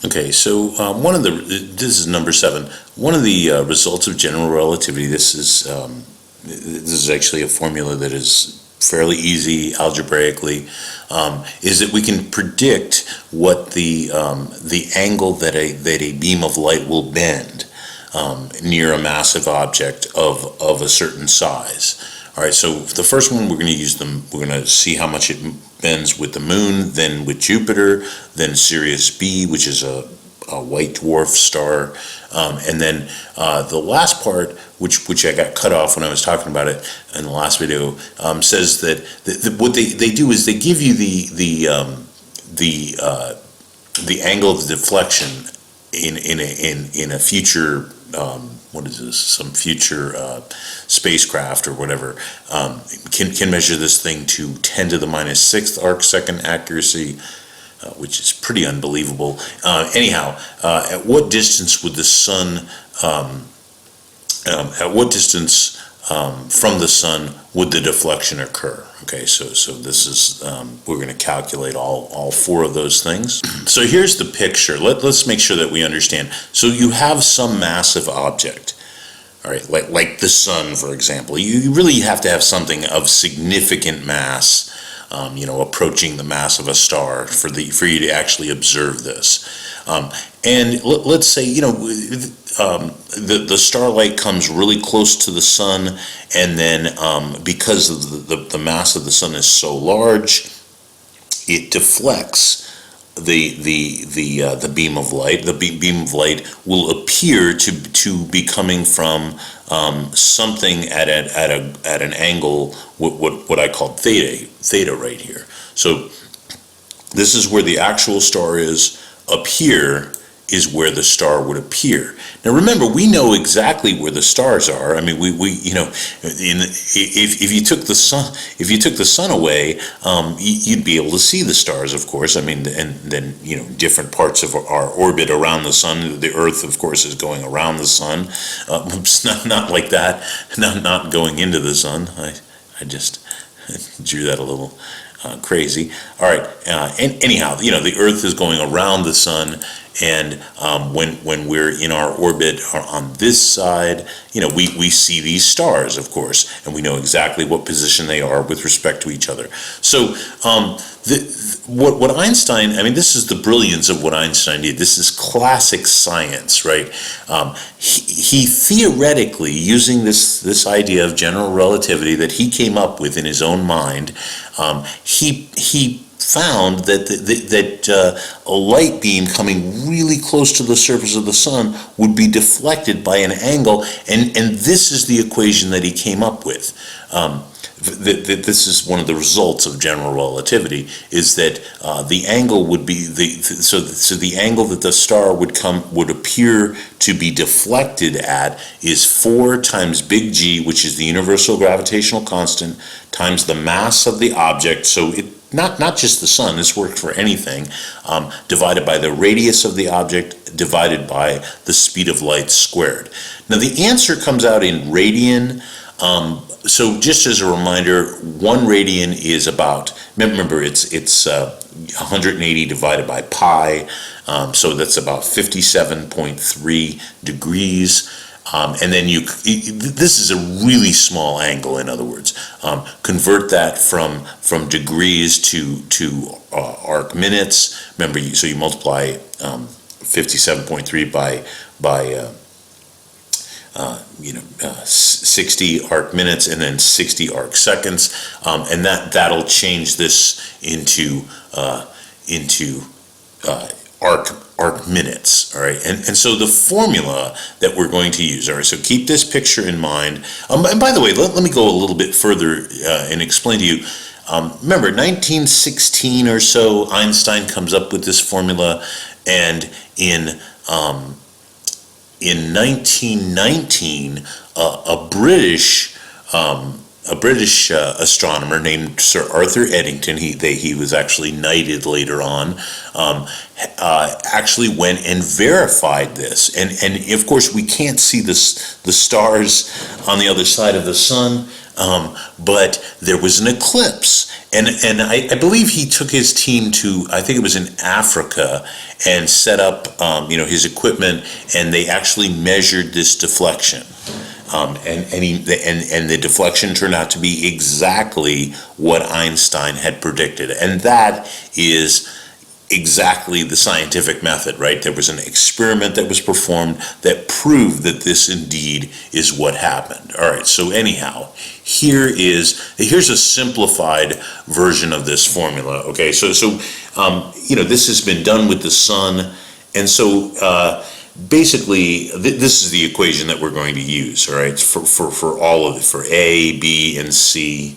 Okay, so this is number 7. One of the results of general relativity, this is actually a formula that is fairly easy algebraically, is that we can predict what the angle that a beam of light will bend near a massive object of a certain size. All right, so the first one we're going to use we're going to see how much it bends with the moon, then with Jupiter, then Sirius B, which is a white dwarf star, and then the last part, which I got cut off when I was talking about it in the last video, says that what they do is they give you the angle of the deflection in a future, what is this? Some future spacecraft or whatever can measure this thing to 10 to the minus 6th arc second accuracy, which is pretty unbelievable. Anyhow, at what distance would the sun? At what distance from the sun would the deflection occur? Okay, so this is we're going to calculate all 4 of those things. So here's the picture. Let's make sure that we understand. So you have some massive object, all right, like the sun, for example. You really have to have something of significant mass, approaching the mass of a star for you to actually observe this. And let's say, the starlight comes really close to the sun, and then because of the mass of the sun is so large, it deflects the beam of light. The beam of light will appear to be coming from something at an angle, what I call theta right here. So this is where the actual star is. Up here is where the star would appear. Now remember, we know exactly where the stars are. I mean, if you took the sun away, you'd be able to see the stars, of course. I mean, and then different parts of our orbit around the sun. The Earth, of course, is going around the sun. Not like that. Not going into the sun. I just drew that a little crazy. All right. Anyhow, the Earth is going around the sun, and when we're in our orbit on this side, we see these stars, of course, and we know exactly what position they are with respect to each other. So what Einstein, I mean, this is the brilliance of what Einstein did. This is classic science, right? He theoretically, using this idea of general relativity that he came up with in his own mind, he found that a light beam coming really close to the surface of the sun would be deflected by an angle, and this is the equation that he came up with. This is one of the results of general relativity, is that the angle would be so the angle that the star would appear to be deflected at is 4 times big G, which is the universal gravitational constant, times the mass of the object. So not just the sun, this worked for anything, divided by the radius of the object, divided by the speed of light squared. Now the answer comes out in radian. So just as a reminder, 1 radian is about, remember, it's 180 divided by pi, so that's about 57.3 degrees. And then this is a really small angle, in other words. Convert that from degrees to arc minutes. Remember, so you multiply 57.3 by 60 arc minutes, and then 60 arc seconds, and that'll change this into arc minutes. All right, and so the formula that we're going to use. All right, so keep this picture in mind. And by the way, let me go a little bit further and explain to you. Remember, 1916 or so, Einstein comes up with this formula, and in 1919, a British astronomer named Sir Arthur Eddington, he was actually knighted later on, actually went and verified this. And of course, we can't see the stars on the other side of the sun, but there was an eclipse. And I believe he took his team to, I think it was in Africa, and set up, his equipment, and they actually measured this deflection. And the deflection turned out to be exactly what Einstein had predicted. And that is exactly the scientific method, right? There was an experiment that was performed that proved that this indeed is what happened. All right, so anyhow, here's a simplified version of this formula, okay? So this has been done with the sun, and so basically, this is the equation that we're going to use, all right, for all of it, for A, B, and C.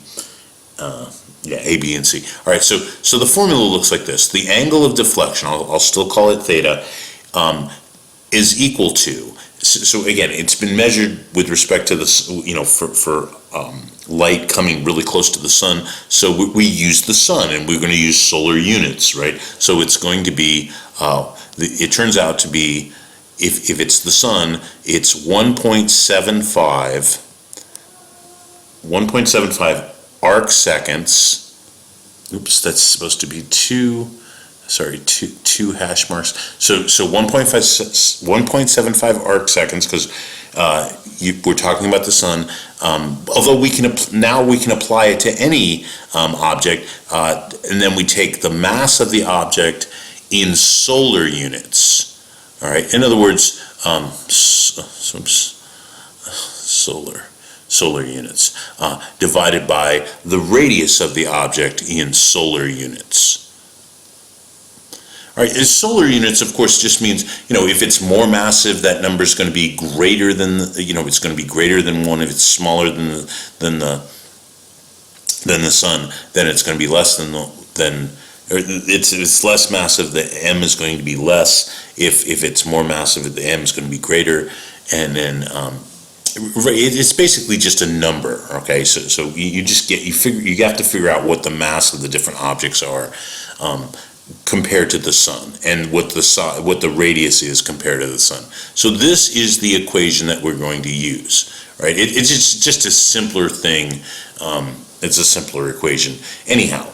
A, B, and C. All right, so the formula looks like this. The angle of deflection, I'll still call it theta, is equal to, so again, it's been measured with respect to this, for light coming really close to the sun, so we use the sun, and we're going to use solar units, right? So it's going to be, it turns out to be, if it's the sun, it's 1.75 arc seconds. Oops, that's supposed to be two hash marks. So 1.75 arc seconds, because we're talking about the sun. Although we can apply it to any object, and then we take the mass of the object in solar units. All right. In other words, solar units divided by the radius of the object in solar units. All right, and solar units, of course, just means, if it's more massive, that number is going to be greater than, it's going to be greater than 1. If it's smaller than the sun, then it's going to be less it's less massive. The m is going to be less. If it's more massive, the m is going to be greater, and then it's basically just a number. Okay, so you have to figure out what the mass of the different objects are compared to the sun, and what the radius is compared to the sun. So this is the equation that we're going to use. Right? It's just a simpler thing. It's a simpler equation. Anyhow.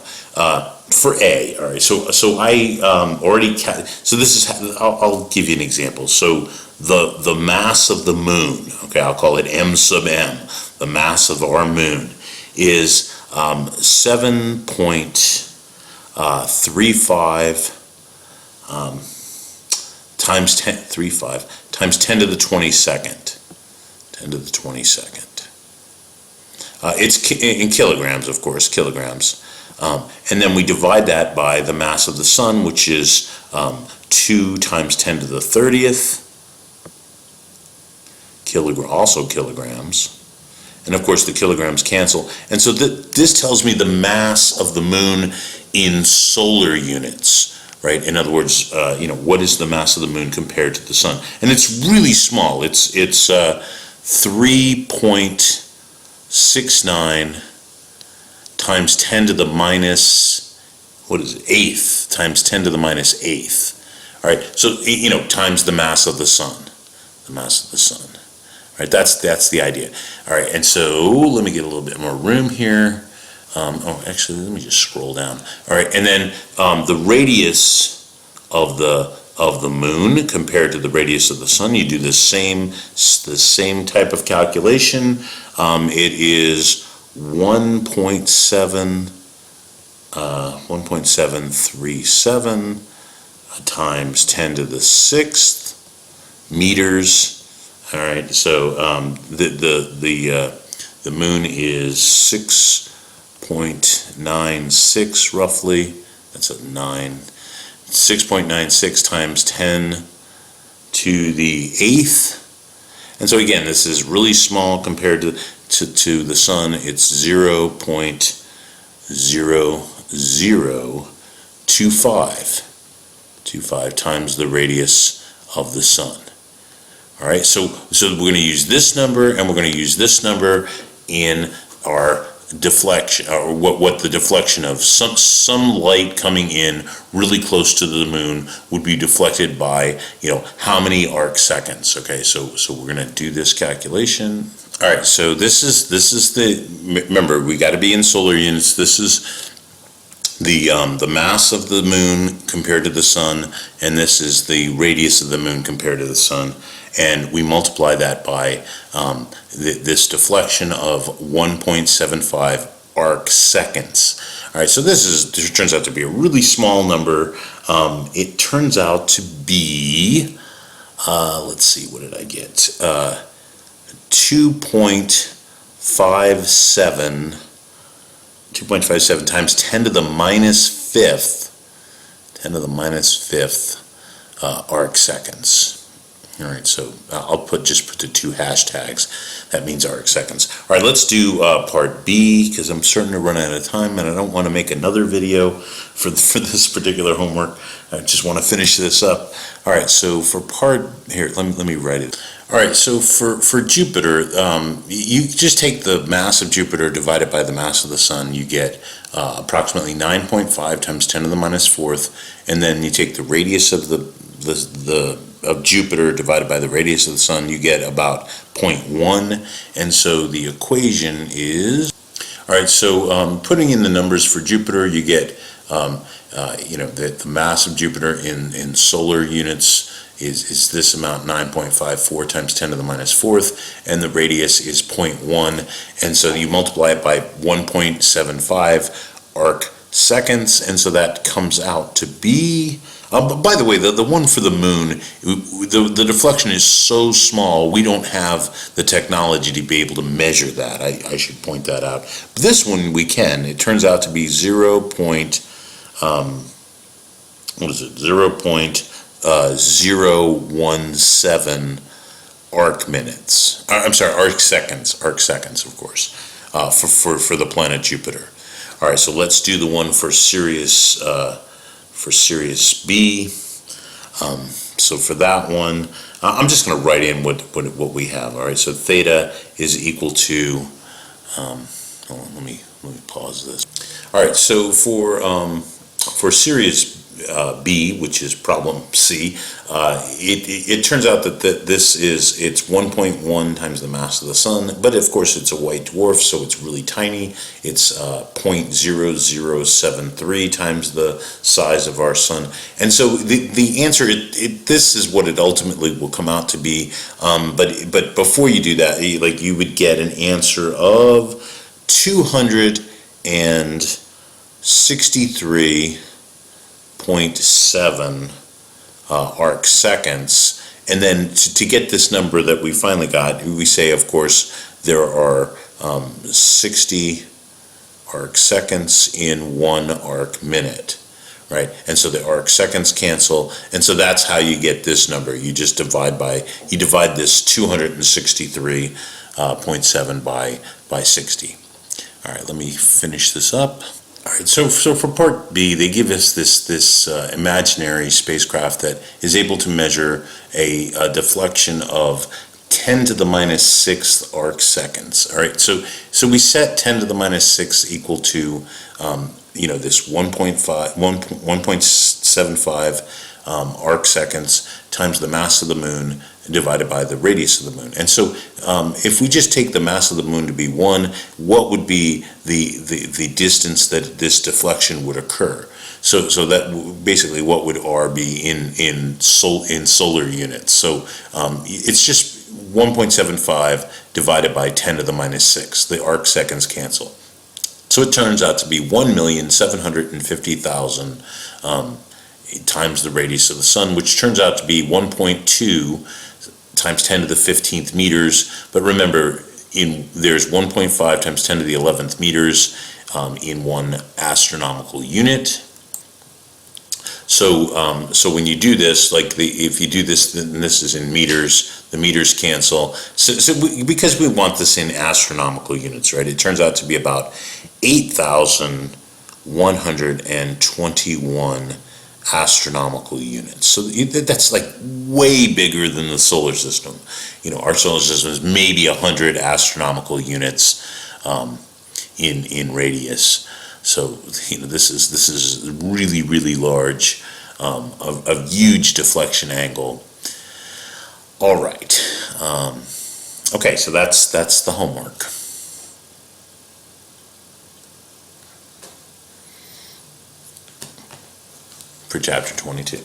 For A, all right. So I already. So this is. I'll give you an example. So the mass of the moon. Okay, I'll call it m sub m. The mass of our moon is 7.35 times 10 to the 22nd. 10 to the 22nd. It's in kilograms, of course, kilograms. And then we divide that by the mass of the sun, which is 2 times 10 to the 30th, also kilograms. And of course the kilograms cancel. And so this tells me the mass of the moon in solar units, right? In other words, what is the mass of the moon compared to the sun? And it's really small. It's 3.69 times 10 to the minus, eighth, times 10 to the minus eighth. All right, so, times the mass of the sun. The mass of the sun. All right, that's the idea. All right, and so let me get a little bit more room here. Actually, let me just scroll down. All right, and then the radius of the moon compared to the radius of the sun, you do the same type of calculation. It is 1.737 times 10 to the 6th meters. All right, so the moon is 6.96 roughly. That's a 6.96 times 10 to the 8th. And so again, this is really small compared to the sun. It's 0.0025 times the radius of the sun. All right, so we're going to use this number, and we're going to use this number in our deflection, or what the deflection of some light coming in really close to the moon would be deflected by, how many arc seconds. Okay, so we're going to do this calculation. All right, so this is remember, we got to be in solar units. This is the mass of the moon compared to the sun, and this is the radius of the moon compared to the sun, and we multiply that by this deflection of 1.75 arc seconds. All right, so this turns out to be a really small number. It turns out to be, let's see, what did I get? 2.57 times 10 to the minus fifth arc seconds. All right, so I'll just put the two hashtags. That means arc seconds. All right, let's do part B, because I'm starting to run out of time and I don't want to make another video for this particular homework. I just want to finish this up. All right, so for part, here, let me write it. All right, so for Jupiter, you just take the mass of Jupiter divided by the mass of the sun, you get approximately 9.5 times 10 to the minus fourth, and then you take the radius of of Jupiter divided by the radius of the sun, you get about 0.1, and so the equation is, all right, so putting in the numbers for Jupiter, you get, the mass of Jupiter in solar units is this amount, 9.54 times 10 to the minus fourth, and the radius is 0.1, and so you multiply it by 1.75 arc seconds, and so that comes out to be, by the way, the one for the moon, the deflection is so small, we don't have the technology to be able to measure that. I should point that out. But this one we can. It turns out to be 0.017 arc minutes. I'm sorry, arc seconds, of course, for the planet Jupiter. All right, so let's do the one for Sirius B. So for that one, I'm just going to write in what we have. All right, so theta is equal to, hold on, let me pause this. All right, so for Sirius B, which is problem C, it turns out that it's 1.1 times the mass of the sun, but of course it's a white dwarf, so it's really tiny. It's 0.0073 times the size of our sun, and so the answer, this is what it ultimately will come out to be. But before you do that, you would get an answer of 263.7 arc seconds, and then to get this number that we finally got, we say, of course, there are 60 arc seconds in 1 arc minute, right? And so the arc seconds cancel, and so that's how you get this number. You just divide this 263.7 by 60. All right, let me finish this up. All right, so for part B, they give us this imaginary spacecraft that is able to measure a deflection of 10 to the minus 6th arc seconds. All right, so we set 10 to the minus 6 equal to this 1.75 arc seconds times the mass of the moon divided by the radius of the moon. And so if we just take the mass of the moon to be 1, what would be the distance that this deflection would occur? So that basically, what would R be in solar units? So it's just 1.75 divided by 10 to the minus 6. The arc seconds cancel. So it turns out to be 1,750,000 times the radius of the sun, which turns out to be 1.2 times 10 to the 15th meters. But remember, there's 1.5 times 10 to the 11th meters in 1 astronomical unit. So when you do this, if you do this, then this is in meters, the meters cancel. Because we want this in astronomical units, right? It turns out to be about 8,121 astronomical units. So that's way bigger than the solar system. Our solar system is maybe 100 astronomical units. in radius. So, this is really, really large, a huge deflection angle. All right. Okay, so that's the homework. For chapter 22.